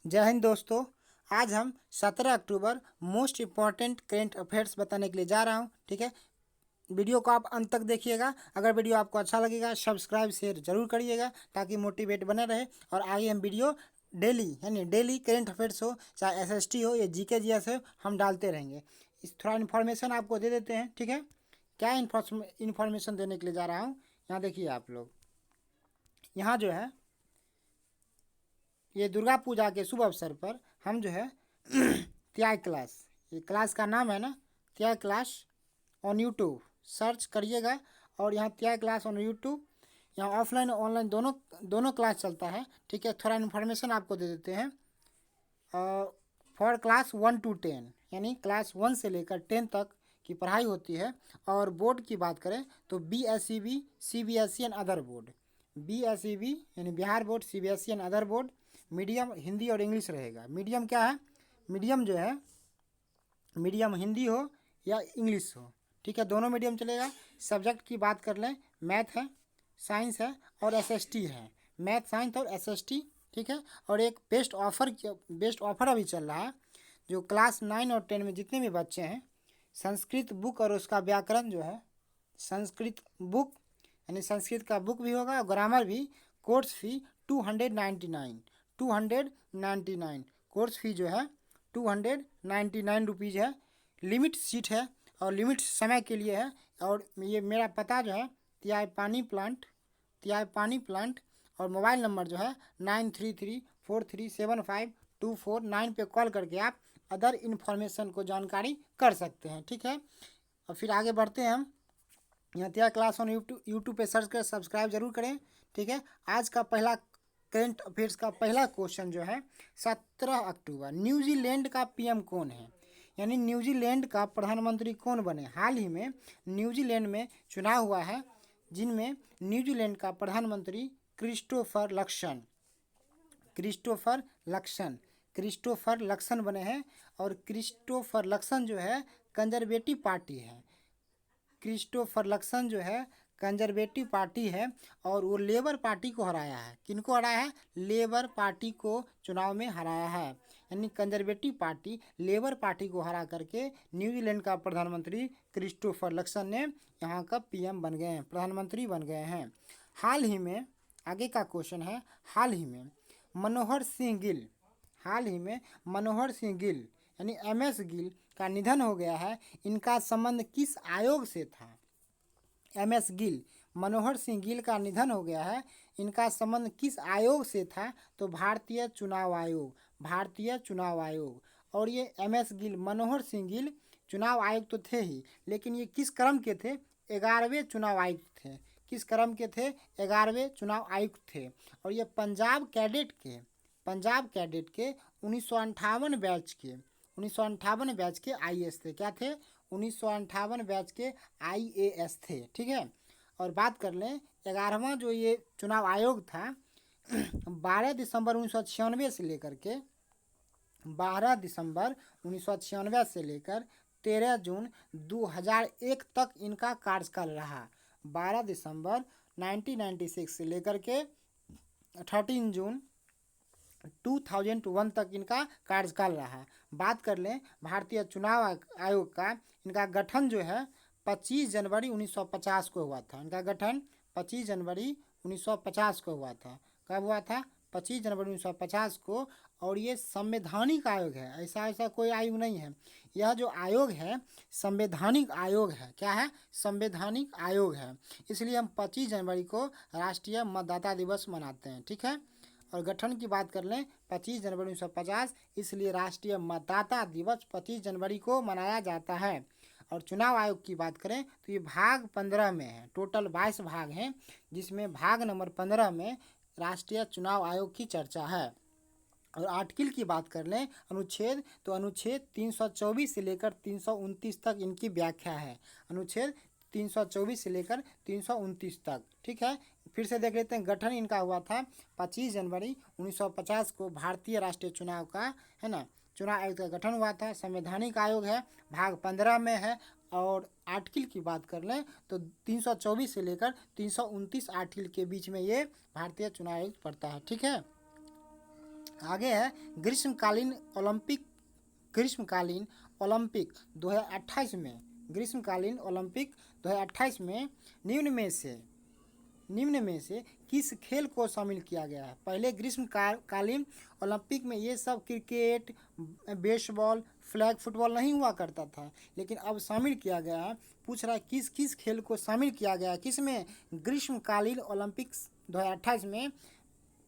जय हिंद दोस्तों। आज हम 17 अक्टूबर मोस्ट इम्पॉर्टेंट करेंट अफेयर्स बताने के लिए जा रहा हूँ। ठीक है, वीडियो को आप अंत तक देखिएगा। अगर वीडियो आपको अच्छा लगेगा सब्सक्राइब शेयर जरूर करिएगा ताकि मोटिवेट बने रहे। और आगे हम वीडियो डेली यानी डेली करेंट अफेयर्स हो, चाहे एसएसटी हो या जीके जीएस हो, हम डालते रहेंगे। इस थोड़ा इन्फॉर्मेशन आपको दे देते हैं। ठीक है, क्या इन्फॉर्मेशन देने के लिए जा रहा हूँ, यहाँ देखिए आप लोग। यहाँ जो है ये दुर्गा पूजा के शुभ अवसर पर हम जो है त्याग क्लास, ये क्लास का नाम है ना, त्याग क्लास ऑन यूट्यूब सर्च करिएगा। और यहाँ त्याग क्लास ऑन यूट्यूब, यहाँ ऑफलाइन और ऑनलाइन दोनों दोनों क्लास चलता है। ठीक है, थोड़ा इन्फॉर्मेशन आपको दे देते हैं। फॉर क्लास 1 to 10 यानी क्लास 1 से लेकर 10 तक की पढ़ाई होती है। और बोर्ड की बात करें तो BSEB, CBSE and other board. BSEB यानी Bihar board, CBSE and other board. Medium Hindi और इंग्लिश रहेगा। मीडियम क्या है? मीडियम जो है, मीडियम हिंदी हो या इंग्लिश हो, ठीक है, दोनों मीडियम चलेगा। सब्जेक्ट की बात कर लें, मैथ है, साइंस है और एसएसटी है। मैथ, साइंस और एसएसटी, ठीक है। और एक बेस्ट ऑफर अभी चल रहा है, जो क्लास 9 और 10 में जितने भी बच्चे हैं, संस्कृत बुक और उसका व्याकरण जो है, संस्कृत बुक यानी संस्कृत का बुक भी होगा और ग्रामर भी। कोर्स फी 299 कोर्स फी जो है 299 रुपीज़ है। लिमिट सीट है और लिमिट समय के लिए है। और ये मेरा पता जो है तियाय पानी प्लांट और मोबाइल नंबर जो है 9334375249 पे कॉल करके आप अदर इन्फॉर्मेशन को जानकारी कर सकते हैं। ठीक है, और फिर आगे बढ़ते हैं हम। यहाँ त्याग क्लास ऑन यूट्यूब पे सर्च कर सब्सक्राइब जरूर करें। ठीक है, आज का पहला करंट अफेयर्स का पहला क्वेश्चन जो है, 17 अक्टूबर न्यूजीलैंड का पीएम कौन है? यानी न्यूजीलैंड का प्रधानमंत्री कौन बने? हाल ही में न्यूजीलैंड में चुनाव हुआ है, जिनमें न्यूजीलैंड का प्रधानमंत्री क्रिस्टोफर लक्सन बने हैं। और क्रिस्टोफर लक्सन जो है कंजर्वेटिव पार्टी है। क्रिस्टोफर लक्सन जो है कंजर्वेटिव पार्टी है और वो लेबर पार्टी को हराया है। किनको हराया है? लेबर पार्टी को चुनाव में हराया है। यानी कंजर्वेटिव पार्टी लेबर पार्टी को हरा करके न्यूजीलैंड का प्रधानमंत्री क्रिस्टोफर लक्सन ने यहाँ का पीएम बन गए हैं, प्रधानमंत्री बन गए हैं। हाल ही में, आगे का क्वेश्चन है, हाल ही में मनोहर सिंह गिल यानी MS गिल का निधन हो गया है। इनका संबंध किस आयोग से था? MS गिल, मनोहर सिंह गिल का निधन हो गया है, इनका संबंध किस आयोग से था? तो भारतीय चुनाव आयोग। और ये MS गिल, मनोहर सिंह गिल चुनाव आयुक्त तो थे ही, लेकिन ये किस क्रम के थे? 11वें चुनाव आयुक्त थे। किस क्रम के थे? 11वें चुनाव आयुक्त थे। और ये पंजाब कैडेट के 1958 बैच के IAS थे। क्या थे? 1958 बैच के IAS थे। ठीक है, और बात कर लें 11वां जो ये चुनाव आयोग था 12 दिसंबर 1996 से लेकर के 13 जून 2001 तक इनका कार्यकाल रहा। 12 दिसंबर 1996 से लेकर के 13 जून 2001 तक इनका कार्यकाल रहा। बात कर लें भारतीय चुनाव आयोग का, इनका गठन जो है 25 जनवरी 1950 को हुआ था। इनका गठन 25 जनवरी 1950 को हुआ था। कब हुआ था? 25 जनवरी 1950 को। और ये संवैधानिक आयोग है, ऐसा कोई आयोग नहीं है। यह जो आयोग है संवैधानिक आयोग है। क्या है? संवैधानिक आयोग है। इसलिए हम 25 जनवरी को राष्ट्रीय मतदाता दिवस मनाते हैं। ठीक है, और गठन की बात कर लें 25 जनवरी 1950, इसलिए राष्ट्रीय मतदाता दिवस 25 जनवरी को मनाया जाता है। और चुनाव आयोग की बात करें तो ये भाग 15 में है, टोटल 22 भाग हैं, जिसमें भाग नंबर 15 में राष्ट्रीय चुनाव आयोग की चर्चा है। और आर्टिकल की बात कर लें, अनुच्छेद, तो अनुच्छेद 324 से लेकर 329 तक इनकी व्याख्या है। अनुच्छेद 324 से लेकर 329 तक। ठीक है, फिर से देख लेते हैं। गठन इनका हुआ था 25 जनवरी 1950 को, भारतीय राष्ट्रीय चुनाव का, है ना, चुनाव आयोग का गठन हुआ था। संवैधानिक आयोग है, भाग 15 में है। और आर्टिकल की बात कर लें तो 324 से लेकर 329 आर्टिकल के बीच में ये भारतीय चुनाव आयोग पड़ता है। ठीक है, आगे है ग्रीष्मकालीन ओलंपिक 2028 में, ग्रीष्मकालीन ओलंपिक 2028 में निम्न में से किस खेल को शामिल किया गया है। पहले ग्रीष्मकालीन ओलंपिक में ये सब क्रिकेट, बेसबॉल, फ्लैग फुटबॉल नहीं हुआ करता था, लेकिन अब शामिल किया गया है। पूछ रहा है किस किस खेल को शामिल किया गया है, किस में, ग्रीष्मकालीन ओलंपिक्स 2028 में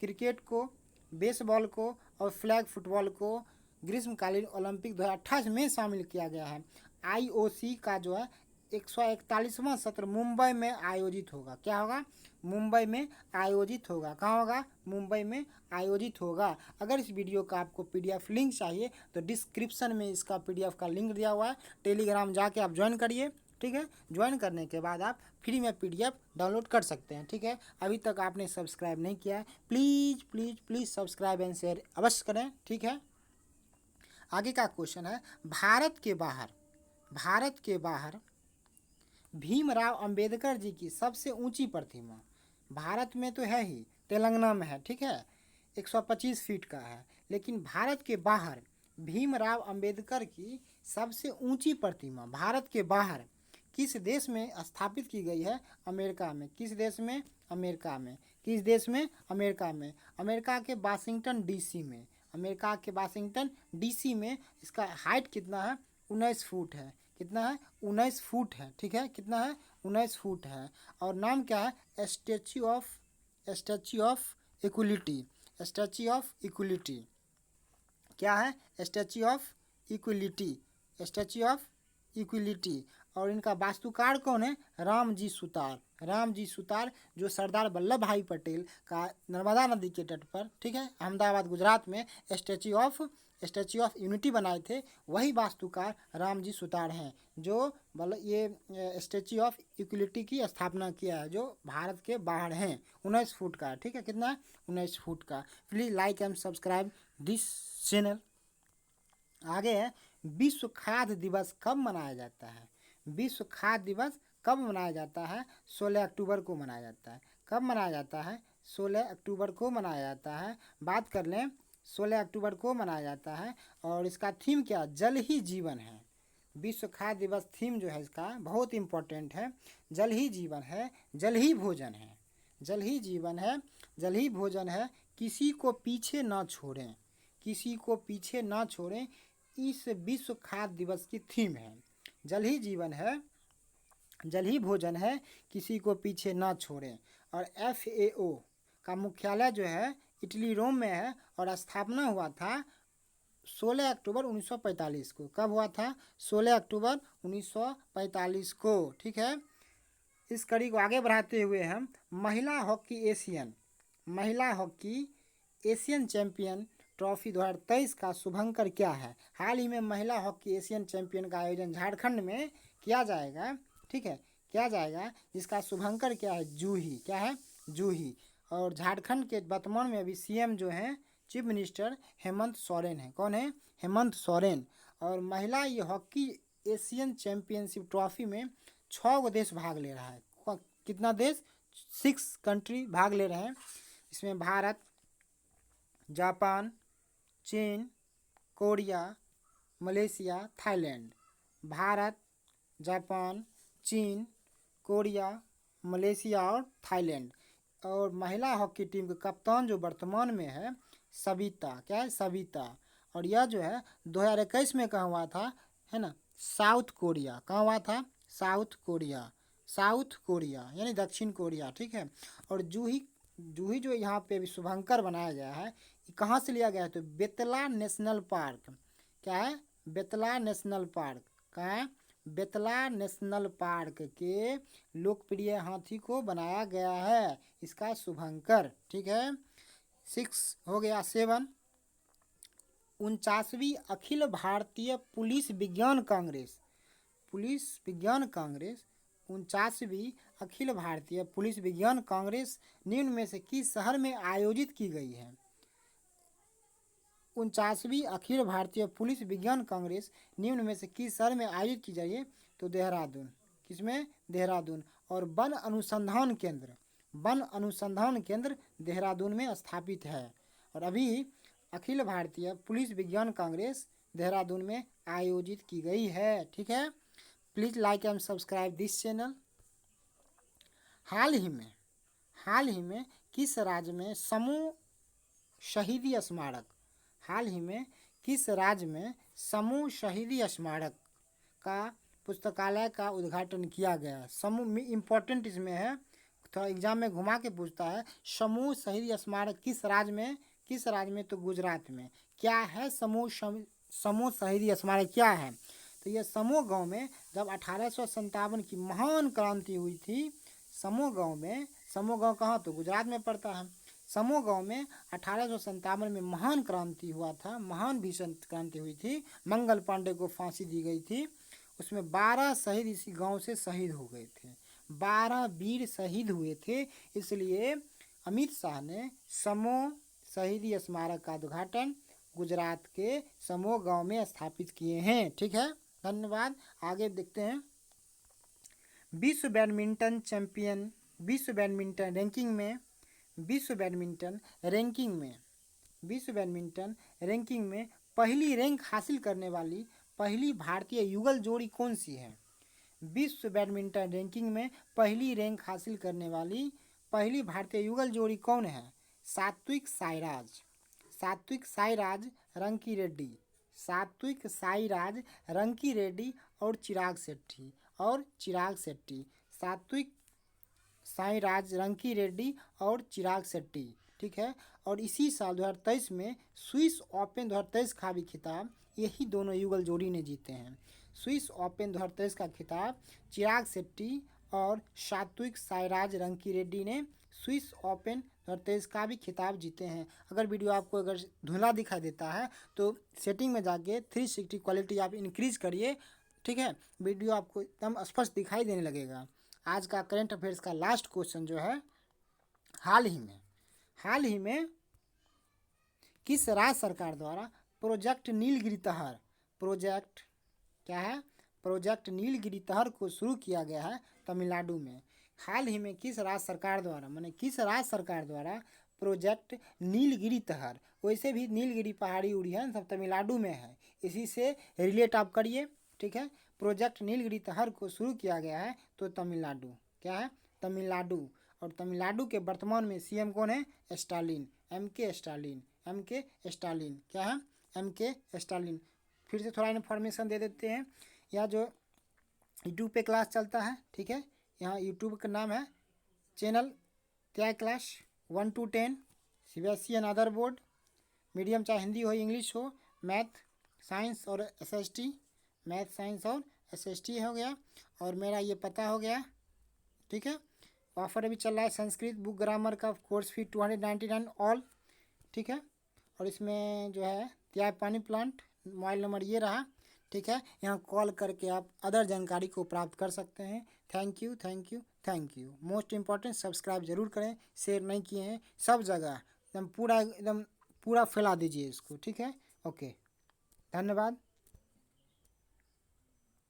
क्रिकेट को, बेसबॉल को और फ्लैग फुटबॉल को ग्रीष्मकालीन ओलंपिक 2028 में शामिल किया गया है। आईओसी का जो है 141वां सत्र मुंबई में आयोजित होगा। क्या होगा? मुंबई में आयोजित होगा। कहाँ होगा? मुंबई में आयोजित होगा। अगर इस वीडियो का आपको पीडीएफ लिंक चाहिए तो डिस्क्रिप्शन में इसका पीडीएफ का लिंक दिया हुआ है, टेलीग्राम जाके आप ज्वाइन करिए। ठीक है, ज्वाइन करने के बाद आप फ्री में पीडीएफ डाउनलोड कर सकते हैं। ठीक है, अभी तक आपने सब्सक्राइब नहीं किया है, please please please subscribe and share अवश्य करें। ठीक है, आगे का क्वेश्चन है, भारत के बाहर भीमराव अंबेडकर जी की सबसे ऊंची प्रतिमा, भारत में तो है ही, तेलंगाना में है। ठीक है, 125 फीट का है, लेकिन भारत के बाहर भीमराव अंबेडकर की सबसे ऊंची प्रतिमा भारत के बाहर किस देश में स्थापित की गई है? अमेरिका में। किस देश में? अमेरिका में। किस देश में? अमेरिका में। अमेरिका के वाशिंगटन डीसी में। अमेरिका के वाशिंगटन डीसी में। इसका हाइट कितना है? 19 फुट है। कितना है? 19 फुट है। ठीक है, कितना है? 19 फुट है। और नाम क्या है? Statue of equality. Statue of equality क्या है? Statue of equality. Statue of equality. और इनका वास्तुकार कौन है? रामजी सुतार। रामजी सुतार जो सरदार वल्लभ भाई पटेल का नर्मदा नदी के तट पर, ठीक है, अहमदाबाद गुजरात में स्टैच्यू ऑफ यूनिटी बनाए थे, वही वास्तुकार रामजी सुतार हैं, जो ये स्टैच्यू ऑफ इक्वलिटी की स्थापना किया है, जो भारत के बाहर हैं। 19 फुट का। ठीक है, कितना? 19 फुट का। Please like and subscribe this channel. आगे है, विश्व खाद्य दिवस कब मनाया जाता है? विश्व खाद्य दिवस कब मनाया जाता है? 16 अक्टूबर को मनाया जाता है। कब मनाया जाता है? 16 अक्टूबर को मनाया जाता है। बात कर लें, 16 अक्टूबर को मनाया जाता है। और इसका थीम क्या? जल ही जीवन है। विश्व खाद्य दिवस थीम जो है इसका बहुत इम्पोर्टेंट है। जल ही जीवन है, जल ही भोजन है। जल ही जीवन है, जल ही भोजन है, किसी को पीछे ना छोड़ें, किसी को पीछे ना छोड़ें, इस विश्व खाद्य दिवस की थीम है। जल ही जीवन है, जल ही भोजन है, किसी को पीछे ना छोड़ें। और FAO का मुख्यालय जो है इटली रोम में है, और स्थापना हुआ था 16 अक्टूबर 1945 को। कब हुआ था? 16 अक्टूबर 1945 को। ठीक है, इस कड़ी को आगे बढ़ाते हुए हम महिला हॉकी एशियन चैंपियन ट्रॉफी 2023 का शुभंकर क्या है? हाल ही में महिला हॉकी एशियन चैंपियन का आयोजन झारखंड में किया जाएगा। ठीक है, किया जाएगा, जिसका शुभंकर क्या है? जूही। क्या है? जूही। और झारखंड के वर्तमान में अभी CM जो हैं, चीफ मिनिस्टर हेमंत सोरेन है। कौन है? हेमंत सोरेन। और महिला ये हॉकी एशियन चैंपियनशिप ट्रॉफी में 6 देश भाग ले रहा है। कितना देश? 6 कंट्री भाग ले रहे हैं। इसमें भारत, जापान, चीन, Korea, Malaysia, Thailand. Bharat, Japan, चीन, कोरिया, मलेशिया और थाईलैंड। और महिला हॉकी टीम के कप्तान जो वर्तमान में है, सविता। क्या है? सविता। और यह जो है 2021 में कहाँ हुआ था, है ना? South Korea. कहाँ हुआ था? साउथ कोरिया यानी दक्षिण कोरिया। ठीक है, और जूही जो यहाँ पे अभी शुभंकर बनाया गया है, कहाँ से लिया गया है? तो बेतला नेशनल पार्क। क्या है? Betla national park. कहाँ है? बेतला नेशनल पार्क के लोकप्रिय हाथी को बनाया गया है, इसका शुभंकर। ठीक है, 6 हो गया। 7, 49वीं अखिल भारतीय पुलिस विज्ञान कांग्रेस 49वीं अखिल भारतीय पुलिस विज्ञान कांग्रेस निम्न में से किस शहर में आयोजित की गई है? 49वीं अखिल भारतीय पुलिस विज्ञान कांग्रेस निम्न में से किस शहर में आयोजित की जाइए? तो देहरादून। किसमें? देहरादून। और वन अनुसंधान केंद्र देहरादून में स्थापित है। और अभी अखिल भारतीय पुलिस विज्ञान कांग्रेस देहरादून में आयोजित की गई है। ठीक है, please like and subscribe this channel. हाल ही में किस राज्य में समूह शहीदी स्मारक हाल ही में किस राज्य में समूह शहीदी स्मारक का पुस्तकालय का उद्घाटन किया गया? समूह इम्पोर्टेंट इसमें है, थोड़ा एग्जाम में घुमा के पूछता है। समूह शहीदी स्मारक किस राज्य में? तो गुजरात में। क्या है समूह शहीदी स्मारक क्या है? तो ये समूह गांव में जब 1857 की महान क्रांति हुई थी, समूह गांव कहाँ? तो गुजरात में पड़ता है। समूह गांव में 1857 में महान क्रांति हुआ था, महान भीषण क्रांति हुई थी। मंगल पांडे को फांसी दी गई थी। उसमें 12 शहीद इसी गांव से शहीद हो गए थे। 12 वीर शहीद हुए थे। इसलिए अमित शाह ने समूह शहीदी स्मारक का उद्घाटन गुजरात के समूह गांव में स्थापित किए हैं। ठीक है, धन्यवाद। आगे देखते हैं। विश्व बैडमिंटन रैंकिंग में पहली रैंक हासिल करने वाली पहली भारतीय युगल जोड़ी कौन सी है? विश्व बैडमिंटन रैंकिंग में पहली रैंक हासिल करने वाली पहली भारतीय युगल जोड़ी कौन है? सात्विक साईराज रंकी रेड्डी और चिराग शेट्टी। सात्विक साईराज रंकी रेड्डी और चिराग शेट्टी। ठीक है, और इसी साल 2023 में स्विस ओपन 2023 का भी खिताब यही दोनों युगल जोड़ी ने जीते हैं। स्विस ओपन 2023 का खिताब चिराग शेट्टी और सात्विक साईराज रंकी रेड्डी ने स्विस ओपन 2023 का भी खिताब जीते हैं। अगर वीडियो आपको अगर धुंधला दिखाई देता है तो सेटिंग में जाके 360 क्वालिटी आप इंक्रीज करिए। ठीक है, वीडियो आपको एकदम स्पष्ट दिखाई देने लगेगा। आज का करंट अफेयर्स का लास्ट क्वेश्चन जो है, हाल ही में किस राज्य सरकार द्वारा प्रोजेक्ट नीलगिरी तहर को शुरू किया गया है? तमिलनाडु में। हाल ही में किस राज्य सरकार द्वारा प्रोजेक्ट नीलगिरी तहर, वैसे भी नीलगिरी पहाड़ी उड़ियन सब तमिलनाडु में है, इसी से रिलेट आप करिए। ठीक है, प्रोजेक्ट नीलगिरी तहर को शुरू किया गया है तो तमिलनाडु। क्या है? तमिलनाडु। और तमिलनाडु के वर्तमान में सीएम कौन है? स्टालिन, एमके स्टालिन। क्या है? एमके स्टालिन। फिर से थोड़ा इन्फॉर्मेशन दे देते हैं। यह जो यूट्यूब पे क्लास चलता है, ठीक है, यहाँ यूट्यूब का नाम है चैनल त्याग class 1 to 10, CBSE and other board, medium चाहे हिंदी हो इंग्लिश हो, मैथ साइंस और एसएसटी हो गया, और मेरा ये पता हो गया। ठीक है, ऑफर अभी चल रहा है संस्कृत बुक ग्रामर का कोर्स फी 299 ऑल। ठीक है, और इसमें जो है त्याग पानी प्लांट, मोबाइल नंबर ये रहा। ठीक है, यहाँ कॉल करके आप अदर जानकारी को प्राप्त कर सकते हैं। Thank you. Most important subscribe जरूर करें, शेयर नहीं किए हैं सब जगह एकदम पूरा फैला दीजिए इसको। ठीक है, ओके, धन्यवाद।